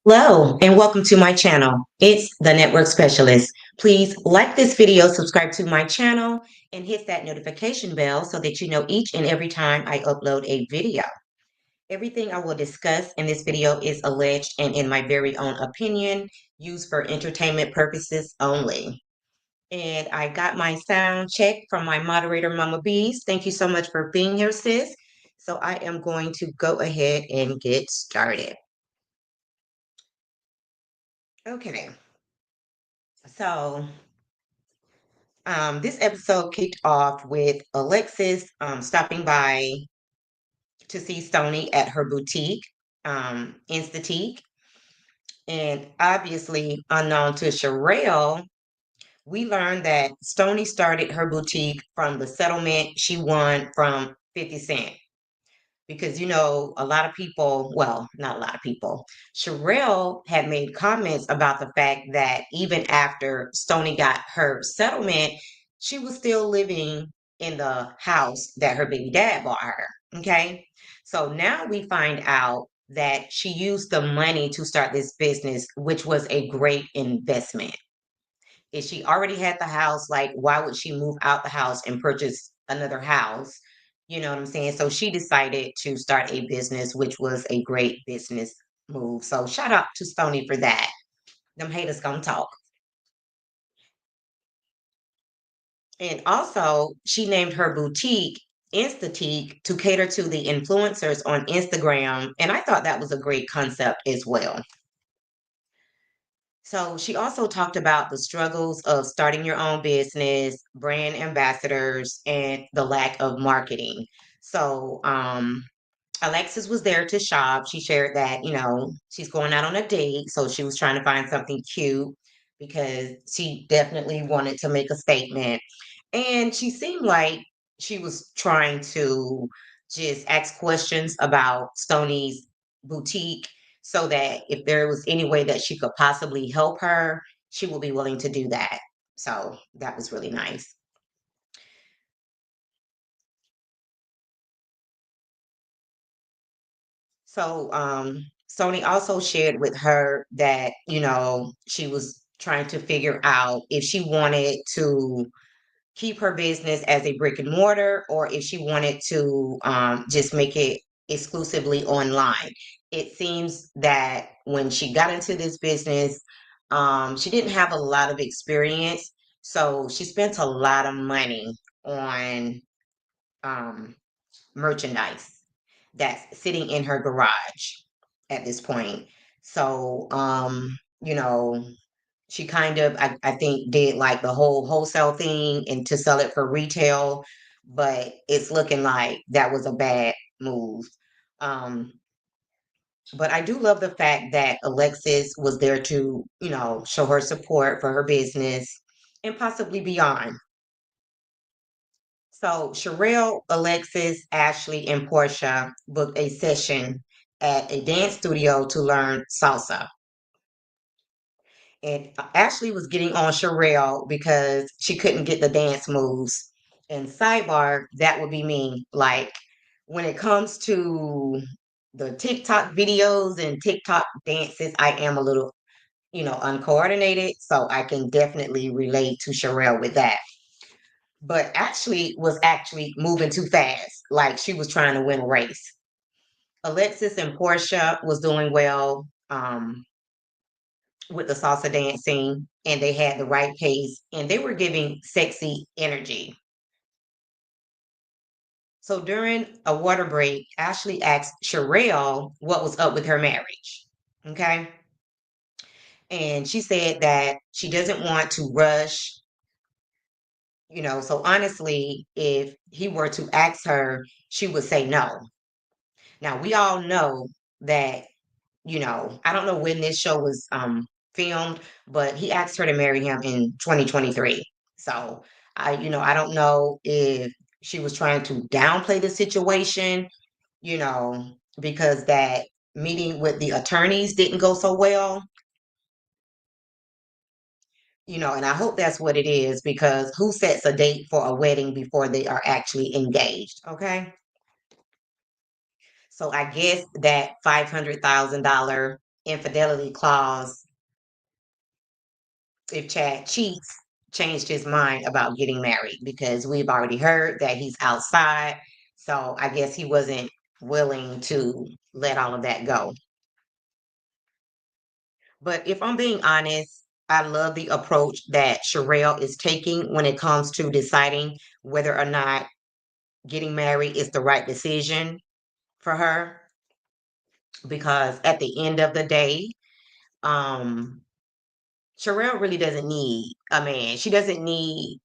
Hello and welcome to my channel. It's the Network Specialist. Please like this video, subscribe to my channel, and hit that notification bell so that you know each and every time I upload a video. Everything I will discuss in this video is alleged and in my very own opinion, used for entertainment purposes only. And I got my sound check from my moderator, Mama Bees. Thank you so much for being here, sis. So I am going to go ahead and get started. Okay, so this episode kicked off with Alexis stopping by to see Stony at her boutique, Instatique. And obviously, unknown to Sherelle, we learned that Stony started her boutique from the settlement she won from 50 Cent. Because, a lot of people, well, not a lot of people, Sherelle had made comments about the fact that even after Stony got her settlement, she was still living in the house that her baby dad bought her. Okay. So now we find out that she used the money to start this business, which was a great investment. If she already had the house, like, why would she move out the house and purchase another house? You know what I'm saying? So she decided to start a business, which was a great business move. So shout out to Stony for that. Them haters gonna talk. And also, she named her boutique Instatique to cater to the influencers on Instagram. And I thought that was a great concept as well. So she also talked about the struggles of starting your own business, brand ambassadors, and the lack of marketing. So Alexis was there to shop. She shared that, she's going out on a date. So she was trying to find something cute because she definitely wanted to make a statement. And she seemed like she was trying to just ask questions about Stoney's boutique so that if there was any way that she could possibly help her, she would be willing to do that. So that was really nice. So Sony also shared with her that, she was trying to figure out if she wanted to keep her business as a brick and mortar or if she wanted to just make it exclusively online. It seems that when she got into this business, she didn't have a lot of experience. So she spent a lot of money on um, merchandise that's sitting in her garage at this point. So, she kind of, I think, did like the whole wholesale thing and to sell it for retail, but it's looking like that was a bad move. Um, but I do love the fact that Alexis was there to, show her support for her business and possibly beyond. So Sherelle, Alexis, Ashley, and Portia booked a session at a dance studio to learn salsa. And Ashley was getting on Sherelle because she couldn't get the dance moves. And sidebar, that would be me. Like when it comes to the TikTok videos and TikTok dances, I am a little, uncoordinated. So I can definitely relate to Sherelle with that. But Ashley was actually moving too fast. Like she was trying to win a race. Alexis and Portia was doing well. With the salsa dancing and they had the right pace and they were giving sexy energy. So during a water break, Ashley asked Sherelle what was up with her marriage. Okay. And she said that she doesn't want to rush, so honestly, if he were to ask her, she would say no. Now we all know that, I don't know when this show was filmed, but he asked her to marry him in 2023. So I don't know if she was trying to downplay the situation, because that meeting with the attorneys didn't go so well, and I hope that's what it is because who sets a date for a wedding before they are actually engaged? Okay. So I guess that $500,000 infidelity clause if Chad cheats, changed his mind about getting married because we've already heard that he's outside. So I guess he wasn't willing to let all of that go. But if I'm being honest, I love the approach that Sherelle is taking when it comes to deciding whether or not getting married is the right decision for her. Because at the end of the day, um, Sherelle really doesn't need a man. She doesn't need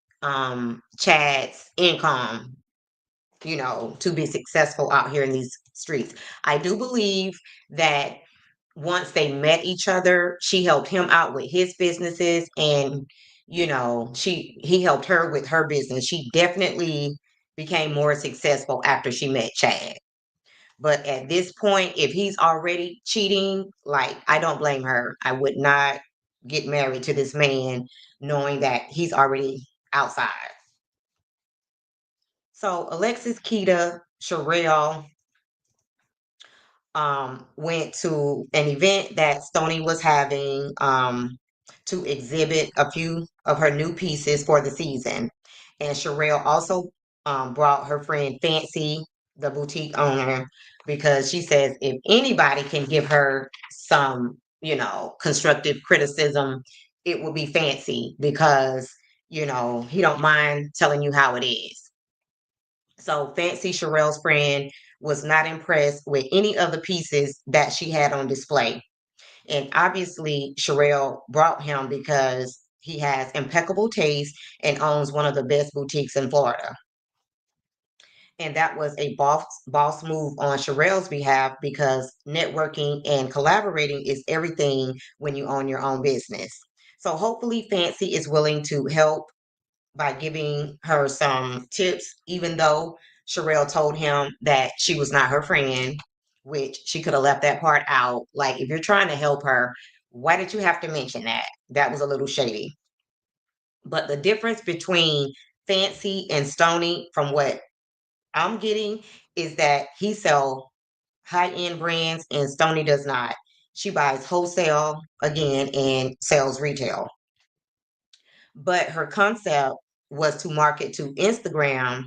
Chad's income, to be successful out here in these streets. I do believe that once they met each other, she helped him out with his businesses and he helped her with her business. She definitely became more successful after she met Chad. But at this point, if he's already cheating, like I don't blame her. I would not get married to this man knowing that he's already outside. So Alexis, Keita, Sherelle, went to an event that Stony was having to exhibit a few of her new pieces for the season. And Sherelle also brought her friend Fancy, the boutique owner, because she says if anybody can give her some, constructive criticism, it will be Fancy because, he don't mind telling you how it is. So Fancy, Sherelle's friend, was not impressed with any of the pieces that she had on display. And obviously, Sherelle brought him because he has impeccable taste and owns one of the best boutiques in Florida. And that was a boss move on Sherelle's behalf because networking and collaborating is everything when you own your own business. So hopefully Fancy is willing to help by giving her some tips, even though Sherelle told him that she was not her friend, which she could have left that part out. Like, if you're trying to help her, why did you have to mention that? That was a little shady. But the difference between Fancy and Stony, from what I'm getting, is that he sell high-end brands and Stony does not. She buys wholesale again and sells retail. But her concept was to market to Instagram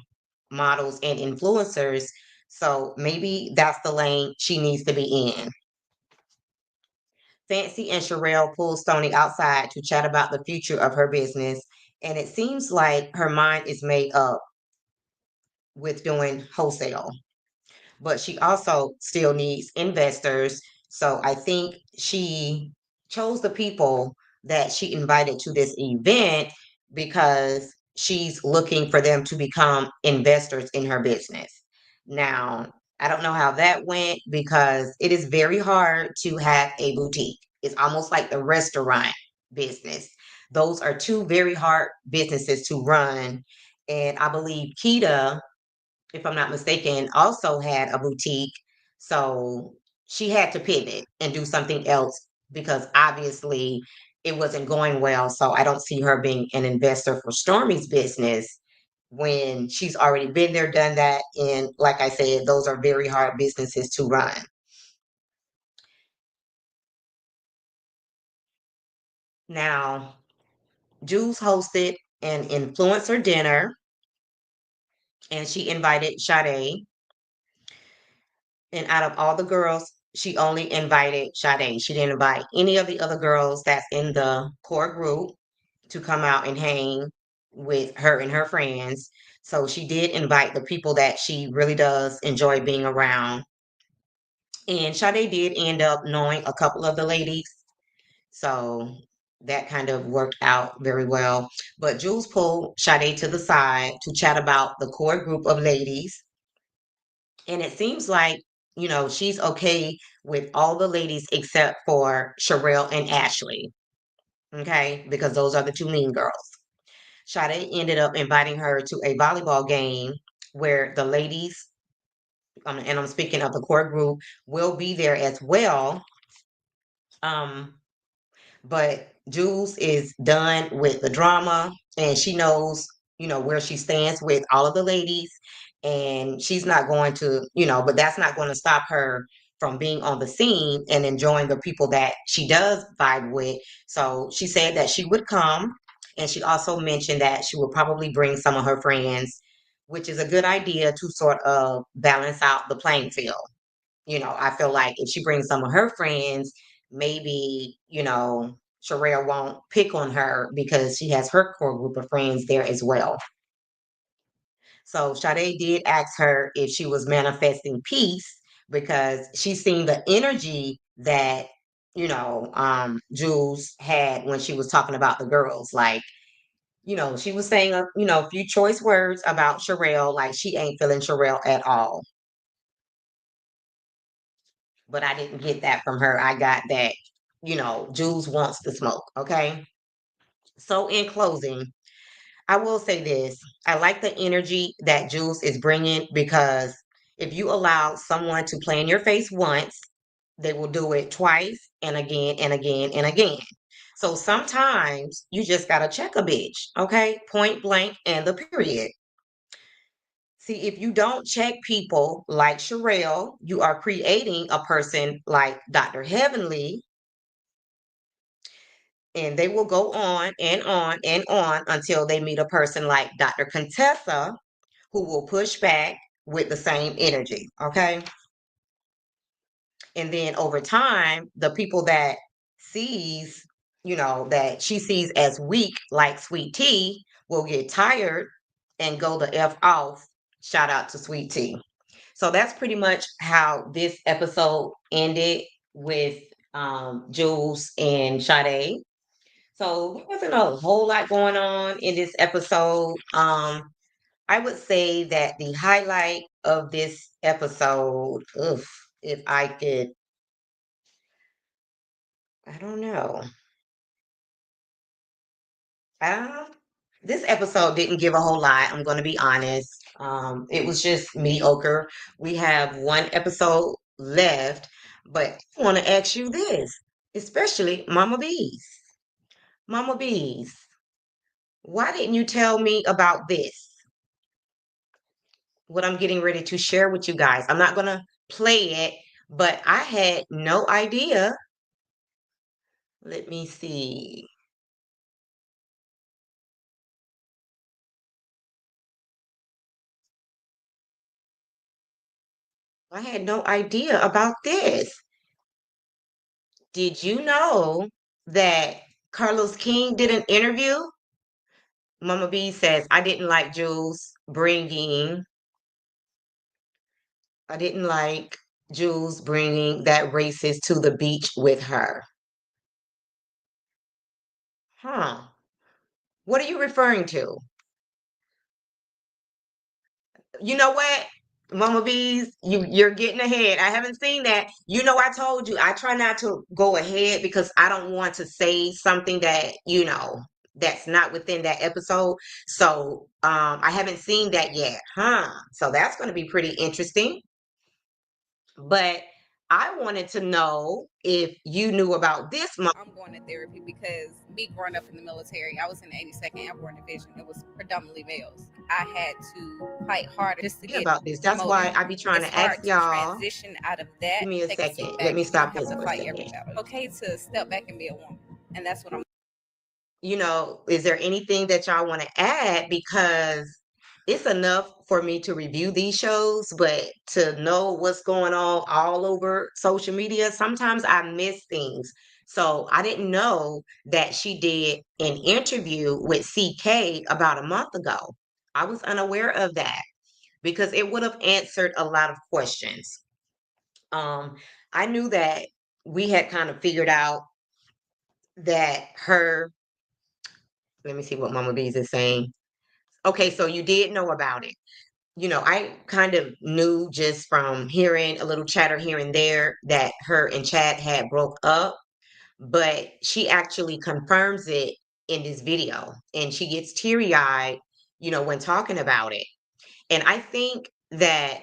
models and influencers. So maybe that's the lane she needs to be in. Fancy and Sherelle pulled Stony outside to chat about the future of her business. And it seems like her mind is made up with doing wholesale, but she also still needs investors. So I think she chose the people that she invited to this event because she's looking for them to become investors in her business. Now, I don't know how that went because it is very hard to have a boutique. It's almost like the restaurant business. Those are two very hard businesses to run. And I believe Kita, if I'm not mistaken, also had a boutique. So she had to pivot and do something else because obviously it wasn't going well. So I don't see her being an investor for Stormy's business when she's already been there, done that. And like I said, those are very hard businesses to run. Now, Jules hosted an influencer dinner and she invited Sade. And out of all the girls, she only invited Sade. She didn't invite any of the other girls that's in the core group to come out and hang with her and her friends. So she did invite the people that she really does enjoy being around. And Sade did end up knowing a couple of the ladies. So that kind of worked out very well. But Jules pulled Sade to the side to chat about the core group of ladies. And it seems like, she's okay with all the ladies except for Sherelle and Ashley. Okay. Because those are the two mean girls. Sade ended up inviting her to a volleyball game where the ladies, and I'm speaking of the core group, will be there as well. Um, but Jules is done with the drama and she knows, where she stands with all of the ladies. And she's not going to, but that's not going to stop her from being on the scene and enjoying the people that she does vibe with. So she said that she would come, and she also mentioned that she would probably bring some of her friends, which is a good idea to sort of balance out the playing field. I feel like if she brings some of her friends, maybe, Sherelle won't pick on her because she has her core group of friends there as well. So Sade did ask her if she was manifesting peace because she's seen the energy that, Jules had when she was talking about the girls. Like, she was saying, a few choice words about Sherelle, like she ain't feeling Sherelle at all. But I didn't get that from her. I got that, Jules wants the smoke. Okay. So in closing, I will say this. I like the energy that Jules is bringing because if you allow someone to play in your face once, they will do it twice and again and again and again. So sometimes you just got to check a bitch, okay? Point blank and the period. See, if you don't check people like Sherelle, you are creating a person like Dr. Heavenly, and they will go on and on and on until they meet a person like Dr. Contessa, who will push back with the same energy. Okay. And then over time, the people that sees, that she sees as weak, like Sweet Tea, will get tired and go the F off. Shout out to Sweet Tea. So that's pretty much how this episode ended with Jules and Sade. So there wasn't a whole lot going on in this episode. I would say that the highlight of this episode, if I could, I don't know. Uh, this episode didn't give a whole lot. I'm going to be honest. It was just mediocre. We have one episode left, but I want to ask you this, especially Mama Bees. Mama Bees, why didn't you tell me about this? What I'm getting ready to share with you guys. I'm not going to play it, but I had no idea. Let me see. I had no idea about this. Did you know that Carlos King did an interview? Mama B says, I didn't like Jules bringing that racist to the beach with her. Huh. What are you referring to? You know what? Mama Bees, you're getting ahead. I haven't seen that. I told you I try not to go ahead because I don't want to say something that, that's not within that episode. So I haven't seen that yet. Huh. So that's gonna be pretty interesting. But I wanted to know if you knew about this. I'm going to therapy because me growing up in the military, I was in the 82nd Airborne Division. It was predominantly males. I had to fight harder just to get About this. That's promoted. why I be trying It's to ask hard to y'all. transition out of that, Give me a take a second. seat Let back, me and not stop have this to for a fight every second. battle. Okay to step back and be a woman. And that's what I'm Is there anything that y'all want to add? Because it's enough for me to review these shows, but to know what's going on all over social media, sometimes I miss things. So I didn't know that she did an interview with CK about a month ago. I was unaware of that because it would have answered a lot of questions. Um, I knew that we had kind of figured out that let me see what Mama Bees is saying. Okay, so you did know about it. I kind of knew just from hearing a little chatter here and there that her and Chad had broke up, but she actually confirms it in this video and she gets teary eyed, when talking about it. And I think that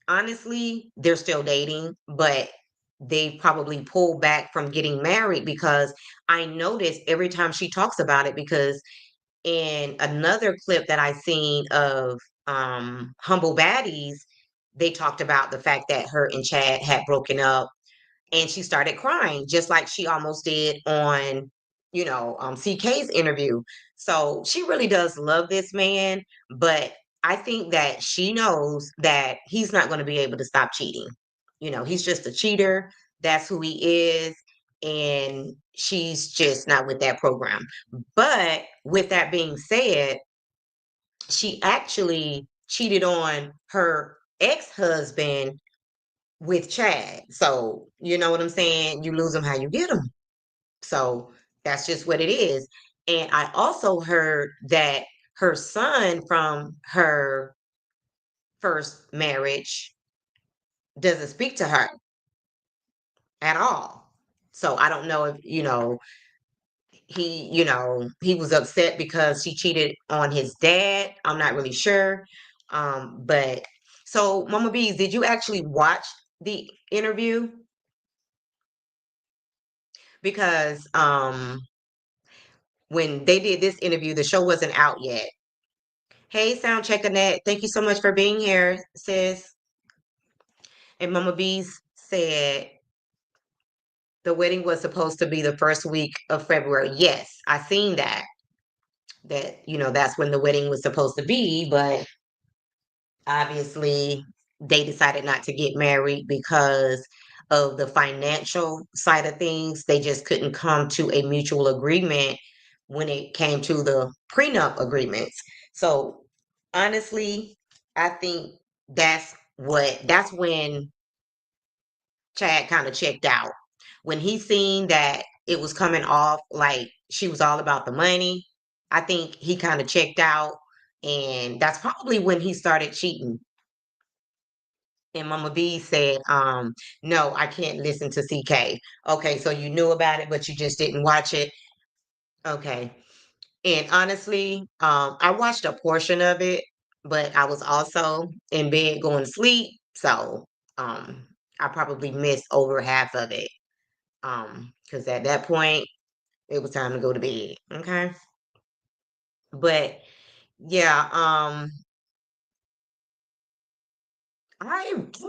honestly, they're still dating, but they probably pulled back from getting married because I noticed every time she talks about it because in another clip that I seen of Humble Baddies, they talked about the fact that her and Chad had broken up, and she started crying just like she almost did on CK's interview. So she really does love this man, but I think that she knows that he's not going to be able to stop cheating. He's just a cheater. That's who he is, and she's just not with that program. But with that being said, she actually cheated on her ex-husband with Chad. So, you know what I'm saying? You lose them how you get them. So, that's just what it is. And I also heard that her son from her first marriage doesn't speak to her at all. So, I don't know if, he was upset because she cheated on his dad. I'm not really sure. But so Mama Bees, did you actually watch the interview? Because when they did this interview, the show wasn't out yet. Hey, Sound Check Annette, thank you so much for being here, sis. And Mama Bees said the wedding was supposed to be the first week of February. Yes, I seen that. That's when the wedding was supposed to be, but obviously they decided not to get married because of the financial side of things. They just couldn't come to a mutual agreement when it came to the prenup agreements. So honestly, I think that's when Chad kind of checked out. When he seen that it was coming off like she was all about the money, I think he kind of checked out, and that's probably when he started cheating. And Mama B said, no, I can't listen to CK. Okay, so you knew about it, but you just didn't watch it. Okay. And honestly, I watched a portion of it, but I was also in bed going to sleep. So um, I probably missed over half of it. Because at that point, it was time to go to bed. Okay. But yeah, I'm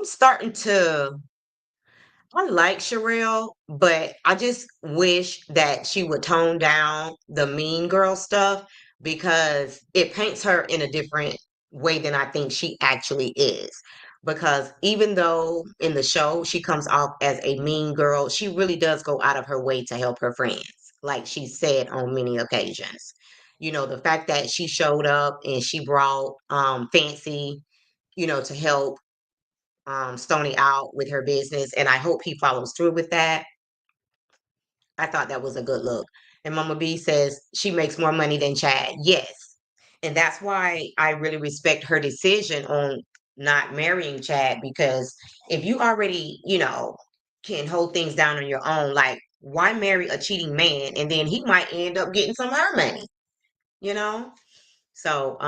starting to I like Sherelle, but I just wish that she would tone down the mean girl stuff because it paints her in a different way than I think she actually is. Because even though in the show she comes off as a mean girl, she really does go out of her way to help her friends, like she said on many occasions. The fact that she showed up and she brought Fancy, to help Stony out with her business, and I hope he follows through with that. I thought that was a good look. And Mama B says she makes more money than Chad. Yes. And that's why I really respect her decision on not marrying Chad because if you already, can hold things down on your own, like why marry a cheating man and then he might end up getting some of her money, you know? So,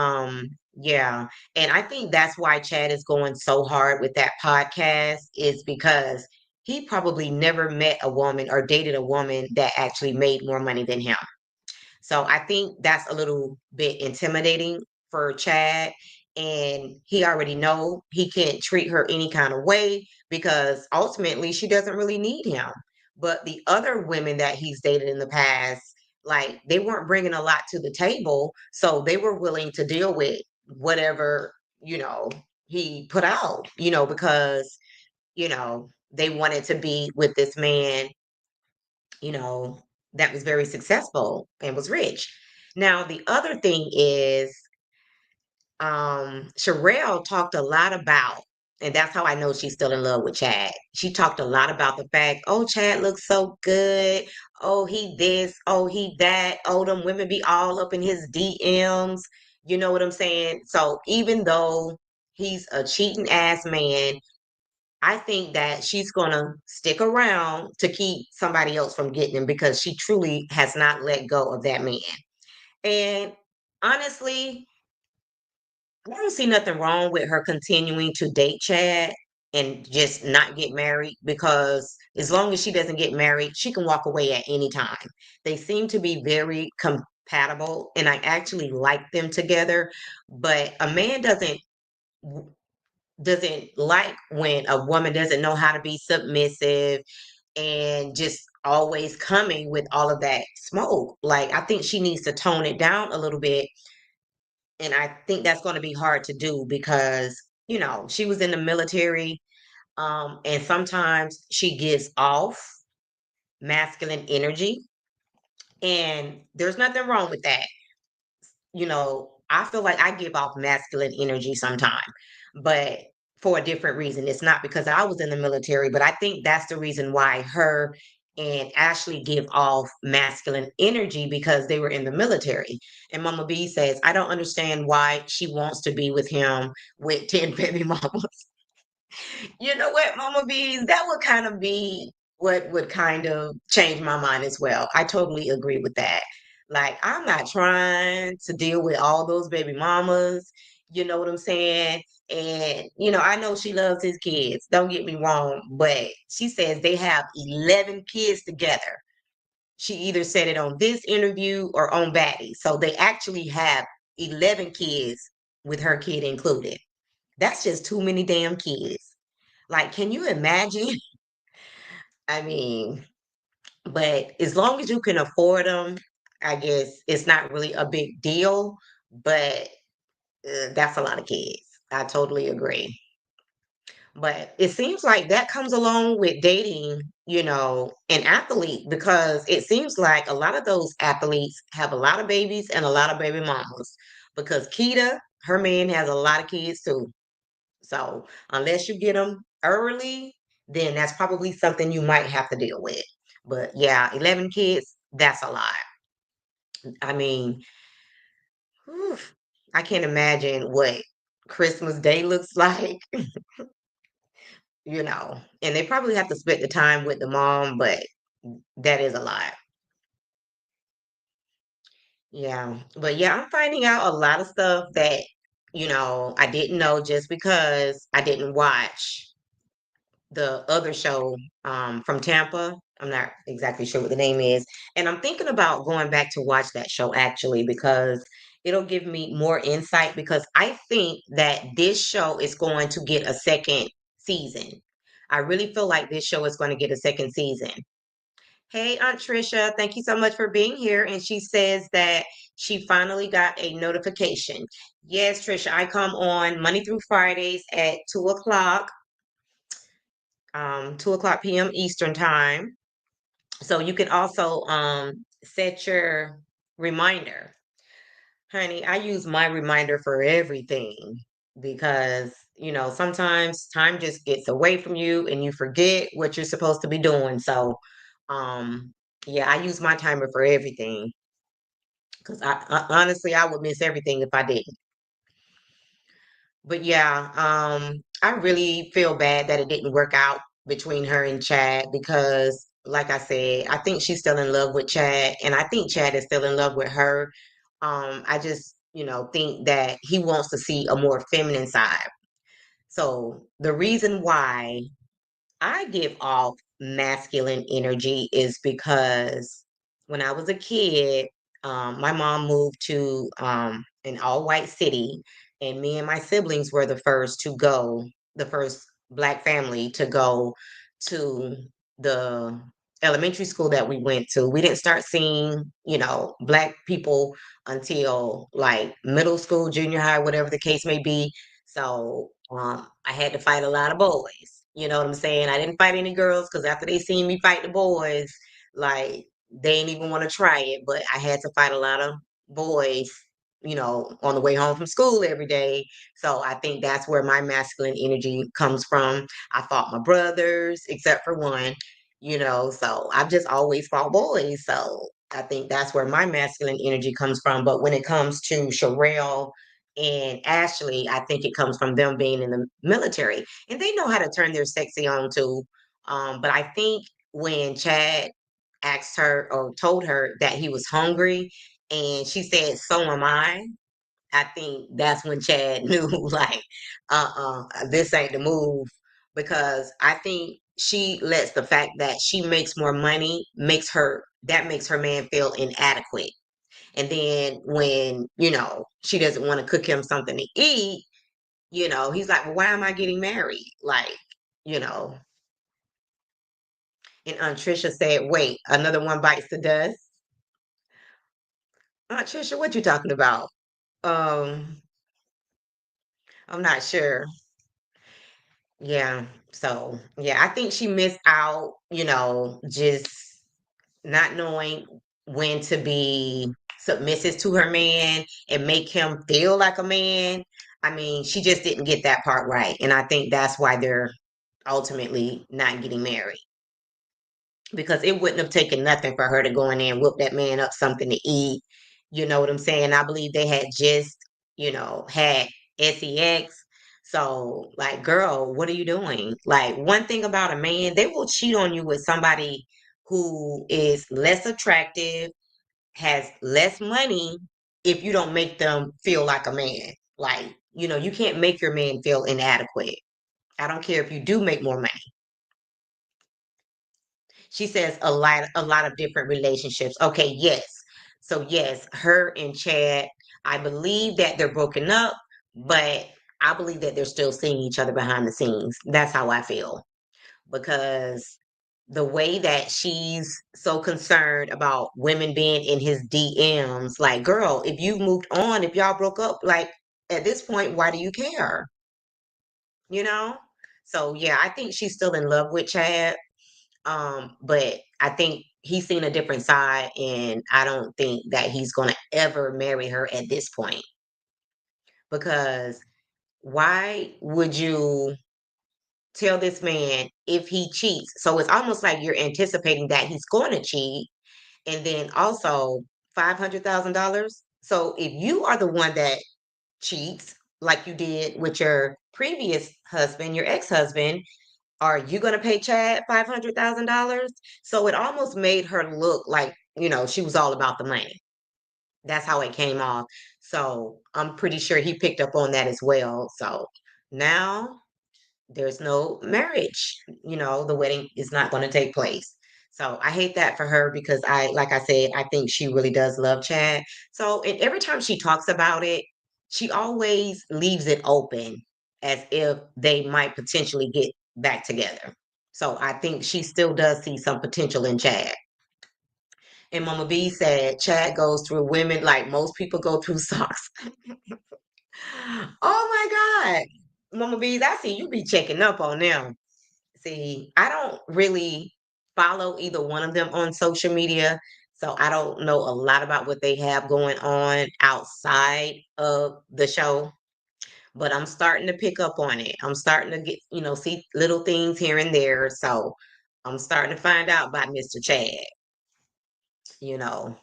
yeah. And I think that's why Chad is going so hard with that podcast is because he probably never met a woman or dated a woman that actually made more money than him. So I think that's a little bit intimidating for Chad. And he already know he can't treat her any kind of way because ultimately she doesn't really need him. But the other women that he's dated in the past, like they weren't bringing a lot to the table. So they were willing to deal with whatever, he put out, because, they wanted to be with this man you know, that was very successful and was rich. Now, the other thing is, Sherelle talked a lot about, and that's how I know she's still in love with Chad. She talked a lot about the fact, oh, Chad looks so good. Oh, he this. Oh, he that. Oh, them women be all up in his DMs. You know what I'm saying? So even though he's a cheating ass man, I think that she's gonna stick around to keep somebody else from getting him because she truly has not let go of that man. And honestly, I don't see nothing wrong with her continuing to date Chad and just not get married because as long as she doesn't get married, she can walk away at any time. They seem to be very compatible and I actually like them together, but a man doesn't doesn't like when a woman doesn't know how to be submissive and just always coming with all of that smoke. Like, I think she needs to tone it down a little bit. And I think that's going to be hard to do because, she was in the military, and sometimes she gives off masculine energy. And there's nothing wrong with that. I feel like I give off masculine energy sometime, but for a different reason. It's not because I was in the military, but I think that's the reason why her and Ashley give off masculine energy because they were in the military. And Mama B says, I don't understand why she wants to be with him with 10 baby mamas. You know what, Mama Bees? That would kind of be what would kind of change my mind as well. I totally agree with that. Like, I'm not trying to deal with all those baby mamas. You know what I'm saying? And, I know she loves his kids. Don't get me wrong. But she says they have 11 kids together. She either said it on this interview or on Batty. So they actually have 11 kids with her kid included. That's just too many damn kids. Like, can you imagine? I mean, but as long as you can afford them, I guess it's not really a big deal. But that's a lot of kids. I totally agree. But it seems like that comes along with dating, an athlete, because it seems like a lot of those athletes have a lot of babies and a lot of baby mamas. Because Keita, her man has a lot of kids too. So unless you get them early, then that's probably something you might have to deal with. But yeah, 11 kids, that's a lot. I mean, whew, I can't imagine what Christmas Day looks like, and they probably have to spend the time with the mom, but that is a lot. Yeah. But yeah, I'm finding out a lot of stuff that, I didn't know just because I didn't watch the other show from Tampa. I'm not exactly sure what the name is. And I'm thinking about going back to watch that show actually because it'll give me more insight because I think that this show is going to get a second season. I really feel like this show is going to get a second season. Hey, Aunt Trisha, thank you so much for being here. And she says that she finally got a notification. Yes, Trisha, I come on Monday through Fridays at 2 o'clock 2 o'clock p.m. Eastern time. So you can also set your reminder. Honey, I use my reminder for everything because, sometimes time just gets away from you and you forget what you're supposed to be doing. So, um, yeah, I use my timer for everything because honestly, I would miss everything if I didn't. But yeah, I really feel bad that it didn't work out between her and Chad because, like I said, I think she's still in love with Chad, and I think Chad is still in love with her. I just, think that he wants to see a more feminine side. So the reason why I give off masculine energy is because when I was a kid, my mom moved to an all white city, and me and my siblings were the first Black family to go to the elementary school that we went to. We didn't start seeing, Black people until like middle school, junior high, whatever the case may be. So I had to fight a lot of boys. You know what I'm saying? I didn't fight any girls because after they seen me fight the boys, like they didn't even want to try it. But I had to fight a lot of boys, on the way home from school every day. So I think that's where my masculine energy comes from. I fought my brothers, except for one, so I've just always fought boys. So I think that's where my masculine energy comes from. But when it comes to Sherelle and Ashley, I think it comes from them being in the military. And they know how to turn their sexy on too. But I think when Chad asked her or told her that he was hungry and she said, "So am I think that's when Chad knew, like, this ain't the move. Because I think she lets the fact that she makes more money makes her man feel inadequate. And then when, she doesn't want to cook him something to eat, He's like, well, why am I getting married? Like, you know, and Aunt Trisha said, wait, another one bites the dust. Aunt Trisha, what you talking about? Um, I'm not sure. Yeah. So, yeah, I think she missed out, just not knowing when to be submissive to her man and make him feel like a man. I mean, she just didn't get that part right. And I think that's why they're ultimately not getting married, because it wouldn't have taken nothing for her to go in there and whoop that man up something to eat. You know what I'm saying? I believe they had just, had sex. So, like, girl, what are you doing? Like, one thing about a man, they will cheat on you with somebody who is less attractive, has less money, if you don't make them feel like a man. Like, you can't make your man feel inadequate. I don't care if you do make more money. She says a lot of different relationships. Okay, yes. So yes, her and Chad, I believe that they're broken up, but I believe that they're still seeing each other behind the scenes. That's how I feel. Because the way that she's so concerned about women being in his DMs, like, girl, if you've moved on, if y'all broke up, like, at this point, why do you care? You know? So yeah, I think she's still in love with Chad. But I think he's seen a different side, and I don't think that he's gonna ever marry her at this point. Because why would you tell this man if he cheats? So it's almost like you're anticipating that he's going to cheat, and then also $500,000. So if you are the one that cheats, like you did with your previous husband, your ex-husband, are you going to pay Chad $500,000? So it almost made her look like, she was all about the money. That's how it came off. So I'm pretty sure he picked up on that as well. So now there's no marriage. The wedding is not going to take place. So I hate that for her, because like I said, I think she really does love Chad. So, and every time she talks about it, she always leaves it open as if they might potentially get back together. So I think she still does see some potential in Chad. And Mama B said Chad goes through women like most people go through socks. Oh my God. Mama Bees, I see you be checking up on them. See, I don't really follow either one of them on social media, so I don't know a lot about what they have going on outside of the show, but I'm starting to pick up on it. I'm starting to get, see little things here and there. So I'm starting to find out about Mr. Chad, you know.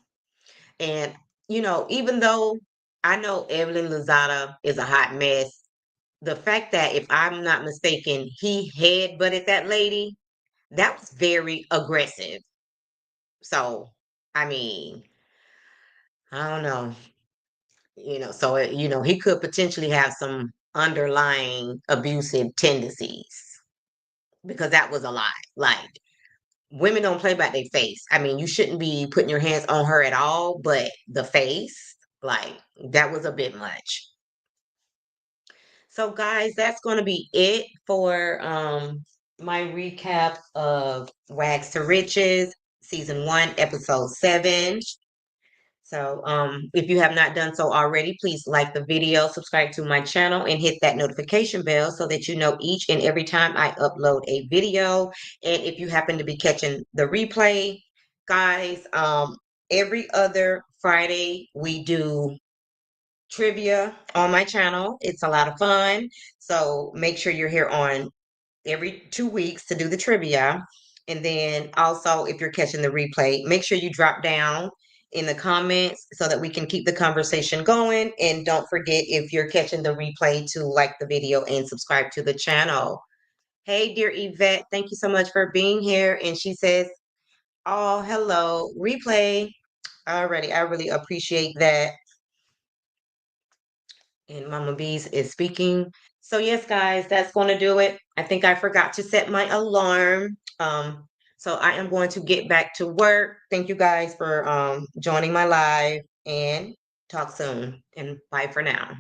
And, even though I know Evelyn Lozada is a hot mess, the fact that, if I'm not mistaken, he head butted that lady, that was very aggressive. So, I mean, I don't know, so, he could potentially have some underlying abusive tendencies, because that was a lot. Like, women don't play about their face. I mean, you shouldn't be putting your hands on her at all, but the face, like, that was a bit much. So, guys, that's going to be it for my recap of Wags to Riches, season 1, episode 7. So, if you have not done so already, please like the video, subscribe to my channel, and hit that notification bell so that you know each and every time I upload a video. And if you happen to be catching the replay, guys, every other Friday we do trivia on my channel. It's a lot of fun. So make sure you're here on every 2 weeks to do the trivia. And then also, if you're catching the replay, make sure you drop down in the comments so that we can keep the conversation going. And don't forget, if you're catching the replay, to like the video and subscribe to the channel. Hey, dear Yvette, thank you so much for being here. And she says, oh, hello, replay. Alrighty, I really appreciate that. And Mama Bees is speaking. So yes, guys, that's going to do it. I think I forgot to set my alarm. So I am going to get back to work. Thank you guys for joining my live, and talk soon. And bye for now.